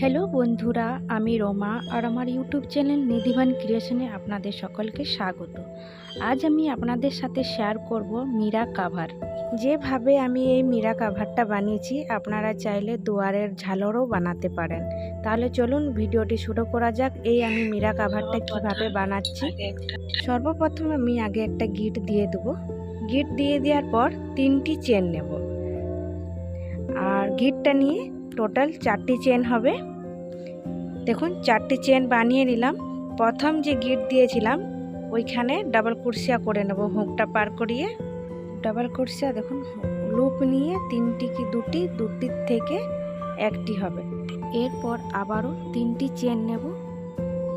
Hello বন্ধুরা, আমি রমা আর আমার ইউটিউব চ্যানেল নিধিবান ক্রিয়েশনে আপনাদের সকলকে স্বাগত। আজ আমি আপনাদের সাথে শেয়ার করব মীরা কাভার। যেভাবে আমি এই মীরা কাভারটা বানিয়েছি আপনারা চাইলে দুয়ারের ঝালরও বানাতে পারেন। তাহলে চলুন ভিডিওটি শুরু করা যাক। আমি মীরা কাভারটা কিভাবে বানাচ্ছি। সর্বপ্রথম আমি আগে একটা গিট দিয়ে দেবো। গিট দিয়ে দেওয়ার পর 3টি চেন নেব আর গিটটা নিয়ে টোটাল 4টি চেন হবে। দেখুন 4টি চেন বানিয়ে নিলাম। প্রথম যে গিট দিয়েছিলাম ওইখানে ডাবল ক্রোশিয়া করে নেব, হুকটা পার করিয়ে ডাবল ক্রোশিয়া। দেখুন লুপ নিয়ে 3টি কি দুটির থেকে একটি হবে। এরপর আবারও 3টি চেন নেব।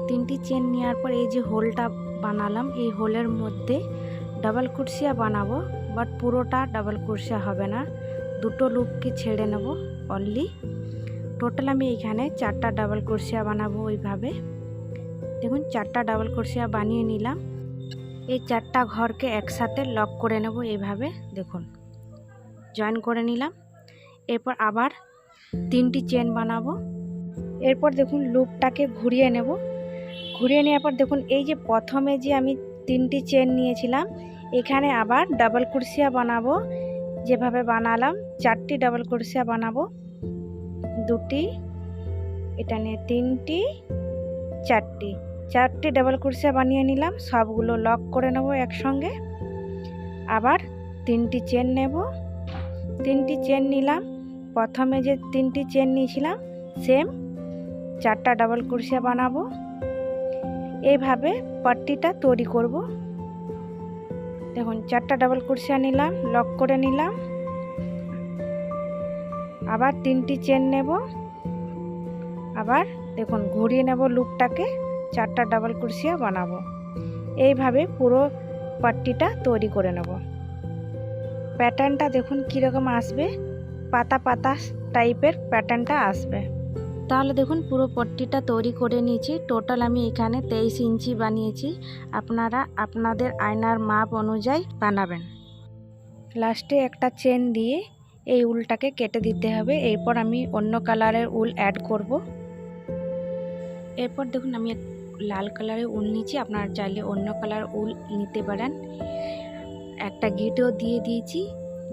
3টি চেন নেওয়ার পর এই যে হোলটা বানালাম এই হোলের মধ্যে ডাবল ক্রোশিয়া বানাবো, বাট পুরোটা ডাবল ক্রোশিয়া হবে না, দুটো লুপকে ছেড়ে নেব অনলি। টোটাল আমি এখানে 4টা ডাবল ক্রোশিয়া বানাবো। ওইভাবে দেখুন 4টা ডাবল ক্রোশিয়া বানিয়ে নিলাম। এই 4টা ঘরকে একসাথে লক করে নেব। এইভাবে দেখুন জয়েন করে নিলাম। এরপর আবার 3টি চেন বানাবো। এরপর দেখুন লুপটাকে ঘুরিয়ে নেব। ঘুরিয়ে নেওয়ার পর দেখুন এই যে প্রথমে যে আমি 3টি চেন নিয়েছিলাম এখানে আবার ডাবল ক্রোশিয়া বানাবো। যেভাবে বানালাম 4টি ডাবল ক্রোশিয়া বানাবো, 2টি, এটা নিয়ে 3টি, 4টি ডাবল ক্রোশিয়া বানিয়ে নিলাম। সবগুলো লক করে নেব একসঙ্গে। আবার 3টি চেন নেব। 3টি চেন নিলাম। প্রথমে যে 3টি চেন নিয়েছিলাম সেম 4টা ডাবল ক্রোশিয়া বানাবো। এইভাবে পট্টিটা তৈরি করব। দেখুন 4টা ডাবল ক্রোশিয়া নিলাম, লক করে নিলাম। আবার 3টি চেন নেব। আবার দেখুন ঘুরিয়ে নেব লুপটাকে, 4টা ডাবল ক্রোশিয়া বানাবো। এইভাবে পুরো পট্টিটা তৈরি করে নেব। প্যাটার্নটা দেখুন কীরকম আসবে, পাতা পাতা টাইপের প্যাটার্নটা আসবে। তাহলে দেখুন পুরো পট্টিটা তৈরি করে নিয়েছি। টোটাল আমি এখানে 23 ইঞ্চি বানিয়েছি। আপনারা আপনাদের আয়নার মাপ অনুযায়ী বানাবেন। লাস্টে একটা চেন দিয়ে এই উলটাকে কেটে দিতে হবে। এরপর আমি অন্য কালারের উল অ্যাড করব। এরপর দেখুন আমি লাল কালারের উল নিয়েছি, আপনারা চাইলে অন্য কালার উল নিতে পারেন। একটা গিটও দিয়ে দিয়েছি,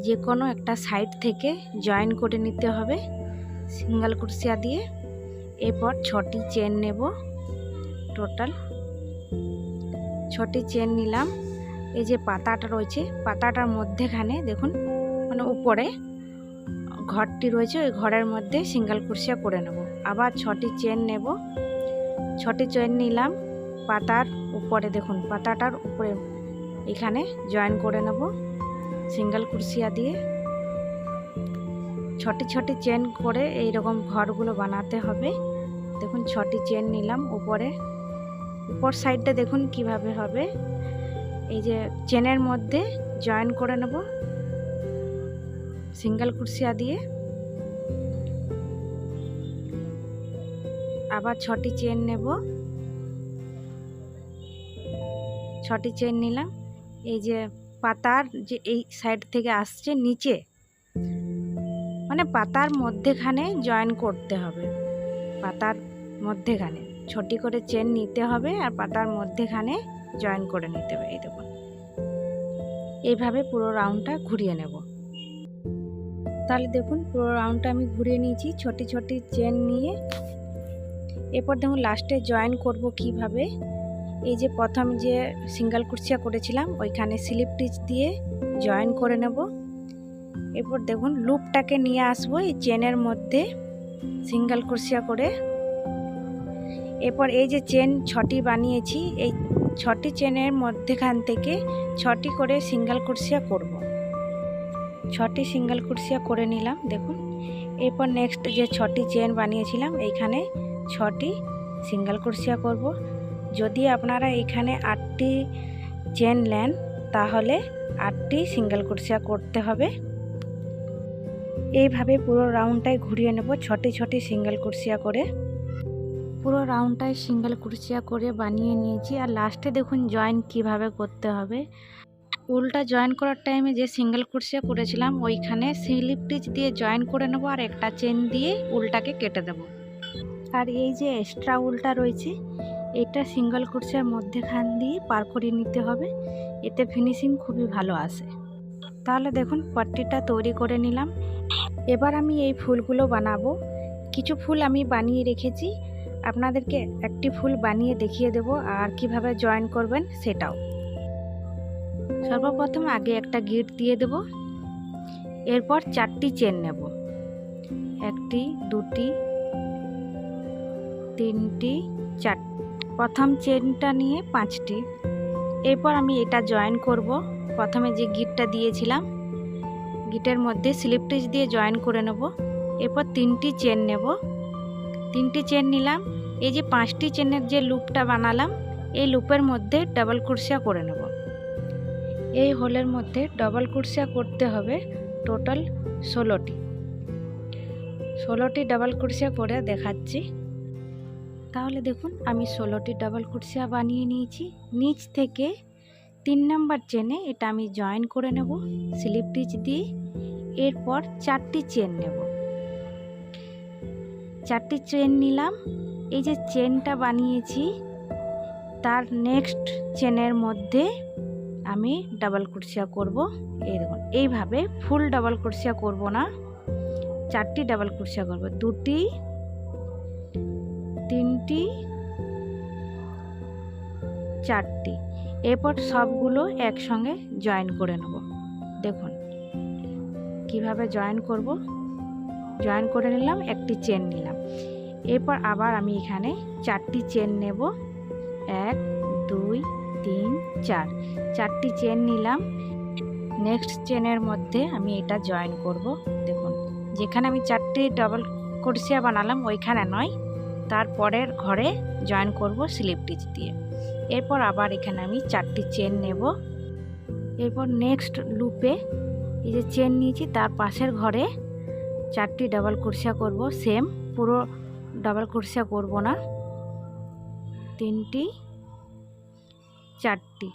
যে কোনো একটা সাইড থেকে জয়েন করে নিতে হবে সিঙ্গেল ক্রোশিয়া দিয়ে। এরপর 6টি চেন নেব। টোটাল 6টি চেন নিলাম। এই যে পাতাটা রয়েছে পাতাটার মধ্যেখানে দেখুন মানে উপরে ঘরটি রয়েছে, ওই ঘরের মধ্যে সিঙ্গেল ক্রোশিয়া করে নেব। আবার 6টি চেন নেব। 6টি চেন নিলাম। পাতার উপরে দেখুন পাতাটার উপরে এখানে জয়েন করে নেব সিঙ্গেল ক্রোশিয়া দিয়ে। 6টি চেন করে এই রকম ঘরগুলো বানাতে হবে। দেখুন 6টি চেন নিলাম। উপর সাইডটা দেখুন কিভাবে হবে। এই যে চেনের মধ্যে জয়েন করে নেব সিঙ্গেল ক্রোশিয়া দিয়ে। আবার 6টি চেন নেব। 6টি চেন নিলাম। এই যে পাতার যে এই সাইড থেকে আসছে নিচে, মানে পাতার মধ্যেখানে জয়েন করতে হবে। পাতার মধ্যেখানে 6টি করে চেন নিতে হবে আর পাতার মধ্যেখানে জয়েন করে নিতে হবে। এই দেখুন এইভাবে পুরো রাউন্ডটা ঘুরিয়ে নেব। তাহলে দেখুন পুরো রাউন্ডটা আমি ঘুরিয়ে নিয়েছি 6টি চেন নিয়ে। এরপর দেখুন লাস্টে জয়েন করব কিভাবে। এই যে প্রথম যে সিঙ্গেল ক্রোশিয়া করেছিলাম ওইখানে স্লিপ স্টিচ দিয়ে জয়েন করে নেব। এরপর দেখুন লুপটাকে নিয়ে আসবো এই চেনের মধ্যে সিঙ্গেল ক্রোশিয়া করে। এরপর এই যে চেন 6টি বানিয়েছি এই 6টি চেনের মধ্যেখান থেকে 6টি করে সিঙ্গেল ক্রোশিয়া করব। 6টি সিঙ্গেল ক্রোশিয়া করে নিলাম দেখুন। এরপর নেক্সট যে 6টি চেন বানিয়েছিলাম এইখানে 6টি সিঙ্গেল ক্রোশিয়া করব। যদি আপনারা এখানে 8টি চেন নেন তাহলে 8টি সিঙ্গেল ক্রোশিয়া করতে হবে। এইভাবে পুরো রাউন্ডটাই ঘুরিয়ে নেব 6টি সিঙ্গেল ক্রোশিয়া করে। পুরো রাউন্ডটাই সিঙ্গেল ক্রোশিয়া করে বানিয়ে নিয়েছি। আর লাস্টে দেখুন জয়েন কিভাবে করতে হবে। উলটা জয়েন করার টাইমে যে সিঙ্গেল ক্রোশিয়া করেছিলাম ওইখানে স্লিপ স্টিচ দিয়ে জয়েন করে নেব আর একটা চেন দিয়ে উলটাকে কেটে দেব। আর এই যে এক্সট্রা উলটা রয়েছে এটা সিঙ্গেল ক্রোশের মধ্যেখান দিয়ে পার করিয়ে নিতে হবে, এতে ফিনিশিং খুবই ভালো আসে। তাহলে দেখুন পট্টিটা তৈরি করে নিলাম। এবার আমি এই ফুলগুলো বানাবো। কিছু ফুল আমি বানিয়ে রেখেছি, আপনাদেরকে একটি ফুল বানিয়ে দেখিয়ে দেব আর কিভাবে জয়েন করবেন সেটাও। সর্বপ্রথম আগে একটা গিট দিয়ে দেব, এরপর 4টি চেন নেব, 1টি 2টি 3টি 4টি, প্রথম চেনটা নিয়ে 5টি। এরপর আমি এটা জয়েন করব। প্রথমে যে গিটটা দিয়েছিলাম গিটের মধ্যে স্লিপ স্টিচ দিয়ে জয়েন করে নেব। এরপর 3টি চেন নেব, 3টি চেন নিলাম। এই যে 5টি চেনের যে লুপটা বানালাম এই লুপের মধ্যে ডাবল ক্রোশিয়া করে নেব। এই হোলের মধ্যে ডাবল ক্রোশিয়া করতে হবে টোটাল 16টি ডাবল ক্রোশিয়া করে দেখাচ্ছি। তাহলে দেখুন আমি 16টি ডাবল ক্রোশিয়া বানিয়ে নিয়েছি। নিচ থেকে 3 নাম্বার চেনে এটা আমি জয়েন করে নেব স্লিপ স্টিচ দিয়ে। এরপর 4টি চেন নেব, 4টি চেন নিলাম। এই যে চেনটা বানিয়েছি তার নেক্সট চেনের মধ্যে আমি ডাবল ক্রোশিয়া করব। এই দেখুন এইভাবে ফুল ডাবল ক্রোশিয়া করব না, 4টি ডাবল ক্রোশিয়া করব, 2টি 3টি 4টি। এরপর সবগুলো একসঙ্গে জয়েন করে নেব। দেখুন কিভাবে জয়েন করব। জয়েন করে নিলাম, একটি চেন নিলাম। এরপর আবার আমি এখানে 4টি চেন নেব, 1 2 3 4, 4টি চেন নিলাম। নেক্সট চেনের মধ্যে আমি এটা জয়েন করব। দেখুন যেখানে আমি 4টি ডাবল ক্রোশিয়া বানালাম ওইখানে নয়, তারপরের ঘরে জয়েন করব স্লিপ স্টিচ দিয়ে। এরপর আবার এখানে আমি 4টি চেন নেব। এরপর নেক্সট লুপে এই যে চেন নিয়েছি তার পাশের ঘরে 4টি ডাবল ক্রোশিয়া করব। সেম পুরো ডাবল ক্রোশিয়া করব না, 3টি 4টি,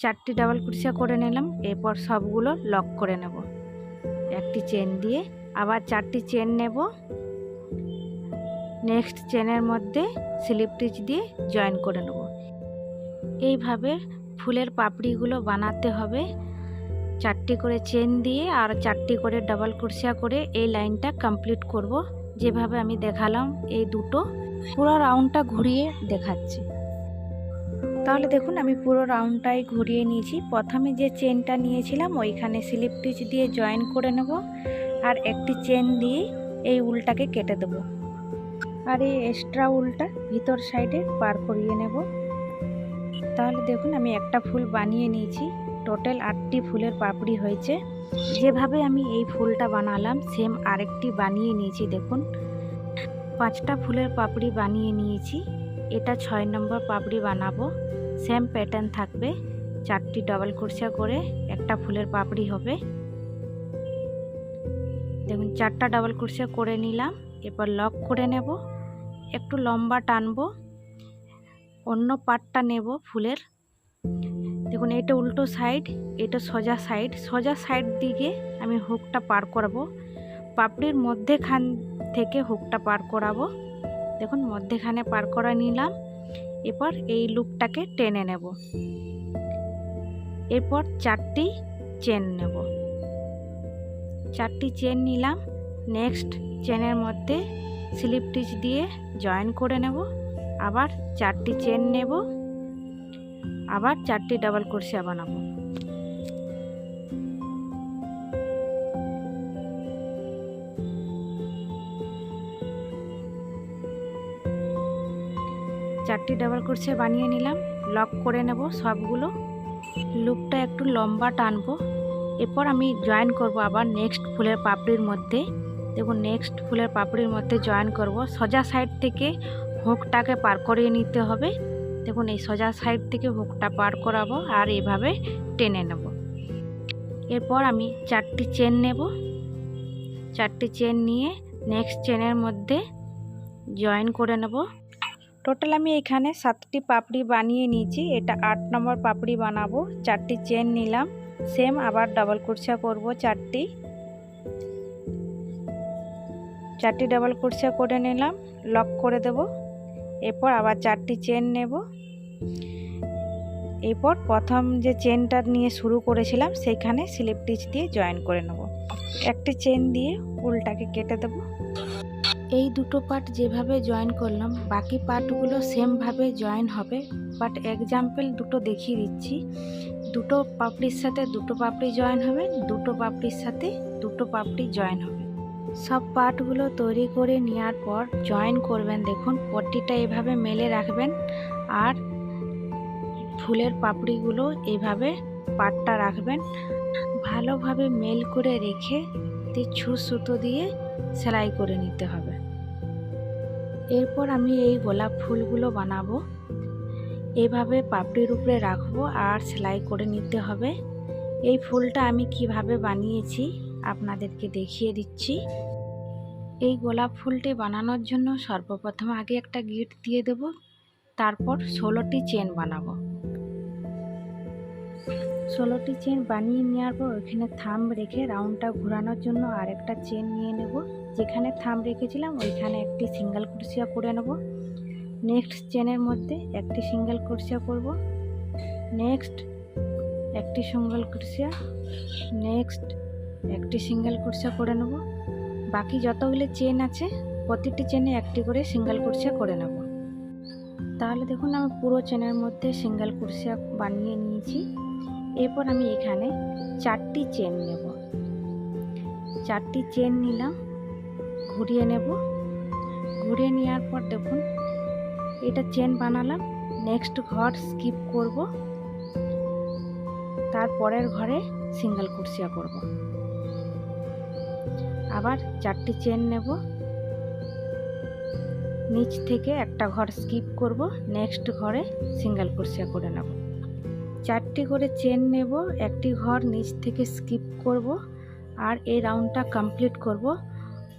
4টি ডাবল ক্রোশিয়া করে নিলাম। এরপর সবগুলো লক করে নেব একটি চেন দিয়ে। আবার 4টি চেন নেব, নেক্সট চেনের মধ্যে স্লিপ স্টিচ দিয়ে জয়েন করে নেব। এইভাবে ফুলের পাপড়িগুলো বানাতে হবে, 4টি করে চেন দিয়ে আর 4টি করে ডাবল ক্রোশিয়া করে এই লাইনটা কমপ্লিট করব। যেভাবে আমি দেখালাম এই দুটো পুরো রাউন্ডটা ঘুরিয়ে দেখাচ্ছি। তাহলে দেখুন আমি পুরো রাউন্ডটাই ঘুরিয়ে নিয়েছি। প্রথমে যে চেনটা নিয়েছিলাম ওইখানে স্লিপ স্টিচ দিয়ে জয়েন করে নেব আর একটি চেন দিয়ে এই উলটাকে কেটে দেব আর এই এক্সট্রা উলটা ভিতর সাইডে পার করিয়ে নেব। তাহলে দেখুন আমি একটা ফুল বানিয়ে নিয়েছি, টোটাল 8টি ফুলের পাপড়ি হয়েছে। যেভাবে আমি এই ফুলটা বানালাম সেম আরেকটি বানিয়ে নিয়েছি। দেখুন 5টা ফুলের পাপড়ি বানিয়ে নিয়েছি, এটা 6 নম্বর পাপড়ি বানাবো। সেম প্যাটার্ন থাকবে, 4টি ডাবল ক্রোশিয়া করে একটা ফুলের পাপড়ি হবে। দেখুন 4টা ডাবল ক্রোশিয়া করে নিলাম। এরপর লক করে নেব, একটু লম্বা টানবো, অন্য পাটটা নেব ফুলের। দেখুন এটা উল্টো সাইড, এটা সোজা সাইড, সোজা সাইড দিকে আমি হুকটা পার করাবো। পাপড়ির মধ্যেখান থেকে হুকটা পার করাবো। দেখুন মধ্যেখানে পার করা নিলাম। এরপর এই লুপটাকে টেনে নেব। এরপর 4টি চেন নেব, 4টি চেন নিলাম। নেক্সট চেনের মধ্যে স্লিপ স্টিচ দিয়ে জয়েন করে নেব। আবার 4টি চেন নেব, আবার 4টি ডাবল ক্রোশিয়া বানাবো। চারটি ডাবল ক্রোশিয়া বানিয়ে নিলাম, লক করে নেব সবগুলো। লুপটা একটু লম্বা টানবো। এরপর আমি জয়েন করব আবার নেক্সট ফুলের পাপড়ির মধ্যে। দেখুন নেক্সট ফুলের পাপড়ির মধ্যে জয়েন করব। সোজা সাইড থেকে হুকটাকে পার করিয়ে নিতে হবে। দেখুন এই সোজা সাইড থেকে হুকটা পার করাবো আর এইভাবে টেনে নেব। এরপর আমি 4টি চেন নেব, 4টি চেন নিয়ে নেক্সট চেনের মধ্যে জয়েন করে নেব। টোটাল আমি এখানে 7টি পাপড়ি বানিয়ে নিয়েছি, এটা 8 নম্বর পাপড়ি বানাবো। 4টি চেন নিলাম, সেম আবার ডাবল ক্রোশিয়া করব 4টি। 4টি ডাবল ক্রোশিয়া করে নিলাম, লক করে দেব। এরপর আবার 4টি চেন নেব। এরপর প্রথম যে চেনটা নিয়ে শুরু করেছিলাম সেইখানে স্লিপ স্টিচ দিয়ে জয়েন করে নেব। একটি চেন দিয়ে উল্টাকে কেটে দেব। এই দুটো পার্ট যেভাবে জয়েন করলাম বাকি পার্টগুলো সেমভাবে জয়েন হবে, বাট এক্সাম্পল দুটো দেখিয়ে দিচ্ছি। দুটো পাপড়ির সাথে দুটো পাপড়ি জয়েন হবে, দুটো পাপড়ির সাথে দুটো পাপড়ি জয়েন হবে। সব পার্টগুলো তৈরি করে নেওয়ার পর জয়েন করবেন। দেখুন পট্টিটা এভাবে মেলে রাখবেন আর ফুলের পাপড়িগুলো এইভাবে পাটটা রাখবেন। ভালোভাবে মেল করে রেখে ছুঁচ সুতো দিয়ে সেলাই করে নিতে হবে। এরপর আমি এই গোলাপ ফুলগুলো বানাবো। এইভাবে পাপড়ির উপরে রাখবো আর সেলাই করে নিতে হবে। এই ফুলটা আমি কিভাবে বানিয়েছি আপনাদেরকে দেখিয়ে দিচ্ছি। এই গোলাপ ফুলটি বানানোর জন্য সর্বপ্রথম আগে একটা গিট দিয়ে দেব, তারপর 16টি চেন বানাবো। 16টি চেন বানিয়ে নেওয়ার পর ওইখানে থাম্ব রেখে রাউন্ডটা ঘোরানোর জন্য আরেকটা চেন নিয়ে নেব। যেখানে থাম্ব রেখেছিলাম ওইখানে একটি সিঙ্গেল ক্রোশিয়া করে নেব। নেক্সট চেনের মধ্যে একটি সিঙ্গেল ক্রোশিয়া করব, নেক্সট একটি সিঙ্গেল ক্রোশিয়া, নেক্সট একটি সিঙ্গেল ক্রোশিয়া করে নেব। বাকি যতগুলো চেন আছে প্রতিটি চেনে একটি করে সিঙ্গেল ক্রোশিয়া করে নেব। তাহলে দেখুন আমি পুরো চেনের মধ্যে সিঙ্গেল ক্রোশিয়া বানিয়ে নিয়েছি। এরপর আমি এখানে 4টি চেন নেব। 4টি চেন নিলাম, ঘুরিয়ে নেব। ঘুরিয়ে নেওয়ার পর দেখুন এটা চেন বানালাম। নেক্সট ঘর স্কিপ করব, তারপরের ঘরে সিঙ্গেল ক্রোশিয়া করব। আবার 4টি চেন নেব, নিচ থেকে একটা ঘর স্কিপ করব, নেক্সট ঘরে সিঙ্গেল ক্রোশিয়া করে নেব। 4টি করে চেন নেব, একটি ঘর নিচ থেকে স্কিপ করব আর এই রাউন্ডটা কমপ্লিট করব।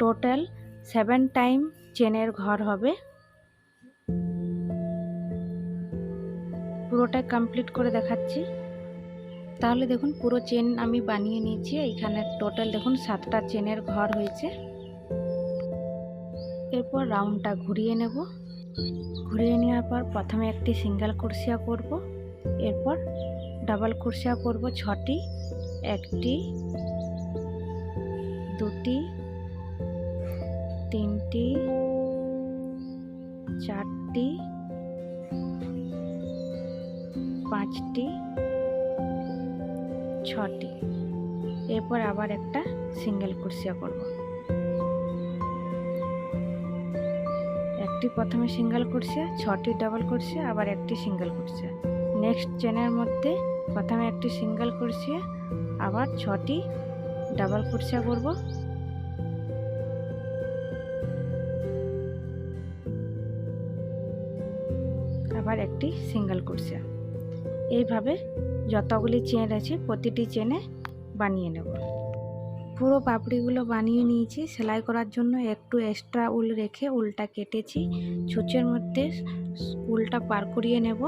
টোটাল 7 টাইম চেনের ঘর হবে। পুরোটা কমপ্লিট করে দেখাচ্ছি। তাহলে দেখুন পুরো চেন আমি বানিয়ে নিয়েছি। এখানে টোটাল দেখুন 7টা চেনের ঘর হয়েছে। এরপর রাউন্ডটা ঘুরিয়ে নেব। ঘুরিয়ে নেওয়ার পর প্রথমে একটি সিঙ্গেল ক্রোশিয়া করব, এরপর ডাবল ক্রোশিয়া করব 6টি, 1টি, 2টি, 3টি, 4টি, 5টি, 6টি। এরপর আবার একটা সিঙ্গেল ক্রোশিয়া করব। একটি প্রথমে সিঙ্গেল ক্রোশিয়া, 6টি ডাবল ক্রোশিয়া, আবার একটি সিঙ্গেল ক্রোশিয়া। নেক্সট চেনের মধ্যে প্রথমে একটি সিঙ্গেল ক্রোশিয়া, আবার 6টি ডাবল ক্রোশিয়া করব। আবার একটি সিঙ্গেল ক্রোশিয়া। এইভাবে যতগুলি চেন আছে প্রতিটি চেনে বানিয়ে নেব। পুরো পাপড়িগুলো বানিয়ে নিয়েছি। সেলাই করার জন্য একটু এক্সট্রা উল রেখে উলটা কেটেছি। ছুঁচের মধ্যে উলটা পার করিয়ে নেব।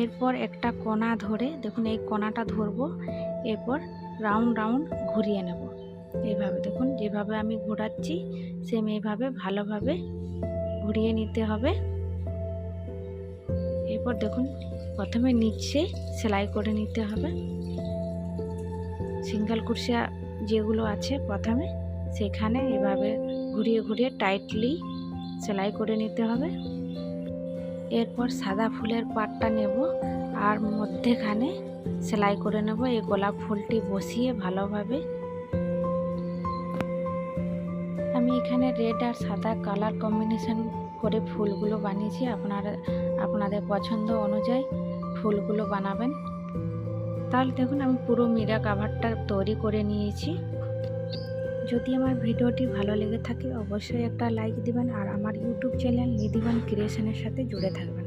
এরপর একটা কোনা ধরে দেখুন এই কোনাটা ধরবো, এরপর রাউন্ড রাউন্ড ঘুরিয়ে নেব। এইভাবে দেখুন যেভাবে আমি ঘোরাচ্ছি সেম এইভাবে ভালোভাবে ঘুরিয়ে নিতে হবে। এরপর দেখুন প্রথমে নিচে সেলাই করে নিতে হবে। সিঙ্গেল ক্রোশিয়া যেগুলো আছে প্রথমে সেখানে এভাবে ঘুরিয়ে ঘুরিয়ে টাইটলি সেলাই করে নিতে হবে। এরপর সাদা ফুলের পাটটা নেব আর মধ্যেখানে সেলাই করে নেব। এই গোলাপ ফুলটি বসিয়ে ভালোভাবে আমি এখানে রেড আর সাদা কালার কম্বিনেশন করে ফুলগুলো বানিয়েছি। আপনাদের পছন্দ অনুযায়ী ফুলগুলো বানাবেন। তাহলে দেখুন আমি পুরো মীরা কাভারটা তৈরি করে নিয়েছি। যদি আমার ভিডিওটি ভালো লেগে থাকে অবশ্যই একটা লাইক দিবেন আর আমার ইউটিউব চ্যানেল নিধিবান ক্রিয়েশনের সাথে জুড়ে থাকবেন।